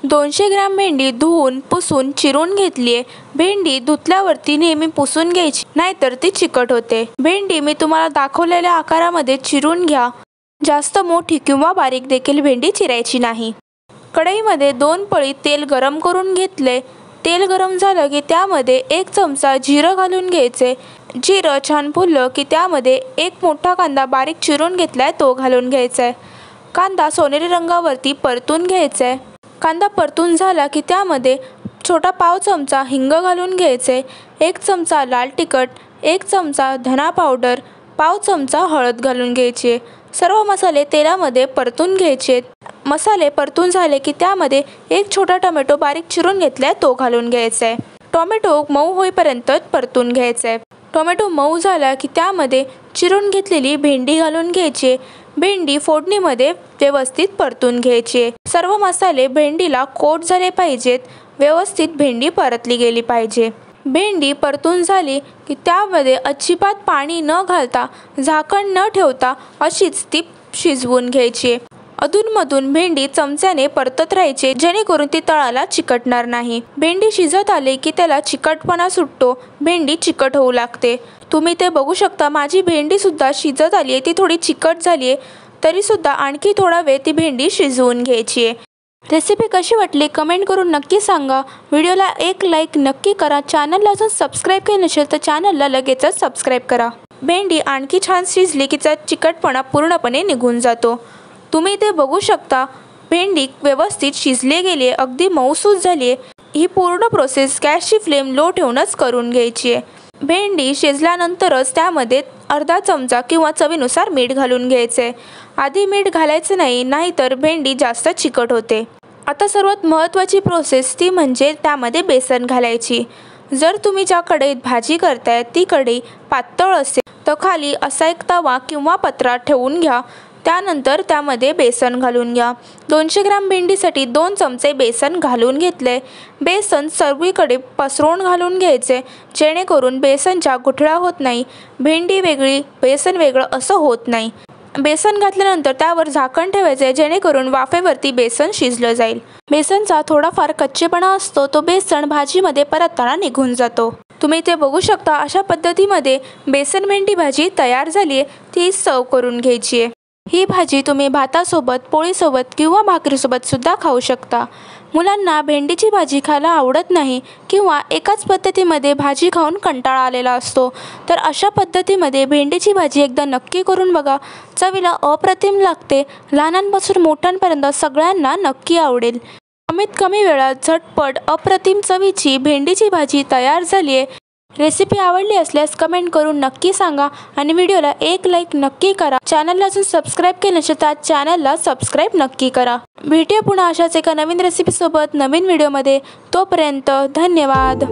200 gram भेंडी धुवून पुसून चिरून घेतली आहे। भेंडी धुतल्यावरती नेहमी पुसून घ्यायची, नाहीतर ती चिकट होते। भेंडी मी तुम्हाला दाखवलेल्या आकारामध्ये चिरून घ्या। जास्त मोठी किंवा बारीक देखील भेंडी चिरायची नाही। कढईमध्ये 2 पळी तेल गरम करून घेतले। तेल गरम झालं की त्यामध्ये 1 चमचा जिरं घालून घ्यायचे। जिरं छान फुललं की त्यामध्ये 1 मोठा कांदा बारीक चिरून घेतलाय तो घालून घ्यायचा आहे। कांदा सोनेरी रंगावरती परतून घ्यायचा आहे। कांदा परतून झाला की त्यामध्ये छोटा पाव चमचा हिंग घालून घ्यायचे, 1 चमचा लाल तिखट, 1 चमचा धना पावडर, पाव चमचा हळद घालून घ्यायची। सर्व मसाले तेलामध्ये परतून घ्यायचे। मसाले परतून झाले की त्यामध्ये 1 छोटा टोमॅटो बारीक चिरून घेतलाय तो घालून घ्यायचा आहे। टोमॅटो मऊ होईपर्यंत परतून घ्यायचा आहे। टोमॅटो मऊ झाला की त्यामध्ये चिरून घेतलेली भेंडी घालून घ्यायची। भेंडी फोडणीमध्ये व्यवस्थित परतून घ्यायची। सर्व मसाले भेंडीला कोट झाले पाहिजेत, व्यवस्थित भेंडी परतली गेली पाहिजे। भेंडी परतून झाली की त्यामध्ये अजिबात पाणी न घालता, झाकण न ठेवता अशीच ती शिजवून घ्यायची। अधूनमधून भेंडी चमच्याने परतत राहायचे, जेणेकरून ती तळाला चिकटणार नाही। भेंडी शिजत आली की त्याला चिकटपणा सुटतो, भेंडी चिकट होऊ लागते। तुम्ही ते बघू शकता, माझी भेंडी सुद्धा शिजत आली आहे, ती थोडी चिकट झाली आहे, तरी सुद्धा आणखी थोडा वेळ ती भेंडी शिजवून घ्यायची आहे। रेसिपी कशी वाटली कमेंट करून नक्की सांगा। व्हिडिओला एक लाईक नक्की करा। चॅनलला अजून सबस्क्राईब केलं नसेल तर चॅनलला लगेचच सबस्क्राईब करा। भेंडी आणखी छान शिजली की त्याचा चिकटपणा पूर्णपणे निघून जातो। तुम्ही ते बघू शकता, भेंडी व्यवस्थित शिजली गेली आहे, अगदी मऊसूत झाली आहे। ही पूर्ण प्रोसेस गॅसची फ्लेम लो ठेवूनच करून घ्यायची आहे। भेंडी शिजल्यानंतरच त्यामध्ये अर्धा चमचा किंवा चवीनुसार मीठ घालून घ्यायचे। आधी मीठ घालायचं नाही, नाहीतर भेंडी जास्त चिकट होते। आता सर्वात महत्त्वाची प्रोसेस ती म्हणजे त्यामध्ये बेसन घालायची। जर तुम्ही ज्या कढईत भाजी करताय ती कढई पातळ असेल तर खाली असा एक तवा किंवा पत्रा ठेवून घ्या। त्यानंतर त्यामध्ये बेसन घालून घ्या। 200 ग्रॅम भेंडीसाठी 2 चमचे बेसन घालून घेतले। बेसन सर्वीकडे पसरवून घालून घ्यायचे, जेणेकरून बेसनच्या गुठळ्या होत नाही, भेंडी वेगळी बेसन वेगळं असं होत नाही। बेसन घातल्यानंतर त्यावर झाकण ठेवायचे, जेणेकरून वाफेवरती बेसन शिजलं जाईल। बेसनचा थोडाफार कच्चेपणा असतो, तो बेसन भाजीमध्ये परतताना निघून जातो। तुम्ही ते बघू शकता, अशा पद्धतीमध्ये बेसन भेंडी भाजी तयार झाली आहे, ती सर्व करून घ्यायची आहे। ही भाजी तुम्ही भातासोबत, पोळीसोबत किंवा भाकरीसोबत सुद्धा खाऊ शकता। मुलांना भेंडीची भाजी खायला आवडत नाही किंवा एकाच पद्धतीमध्ये भाजी खाऊन कंटाळा आलेला असतो, तर अशा पद्धतीमध्ये भेंडीची भाजी एकदा नक्की करून बघा। चवीला अप्रतिम लागते, लहानांपासून मोठ्यांपर्यंत सगळ्यांना नक्की आवडेल। कमीत कमी वेळात झटपट अप्रतिम चवीची भेंडीची भाजी तयार झाली आहे। रेसिपी आवडली असल्यास कमेंट करून नक्की सांगा आणि व्हिडिओला एक लाईक नक्की करा। चॅनलला अजून सबस्क्राईब केलं नसेल तर चॅनलला सबस्क्राईब नक्की करा। भेटूया पुन्हा अशाच एका नवीन रेसिपीसोबत नवीन व्हिडिओमध्ये। तोपर्यंत धन्यवाद।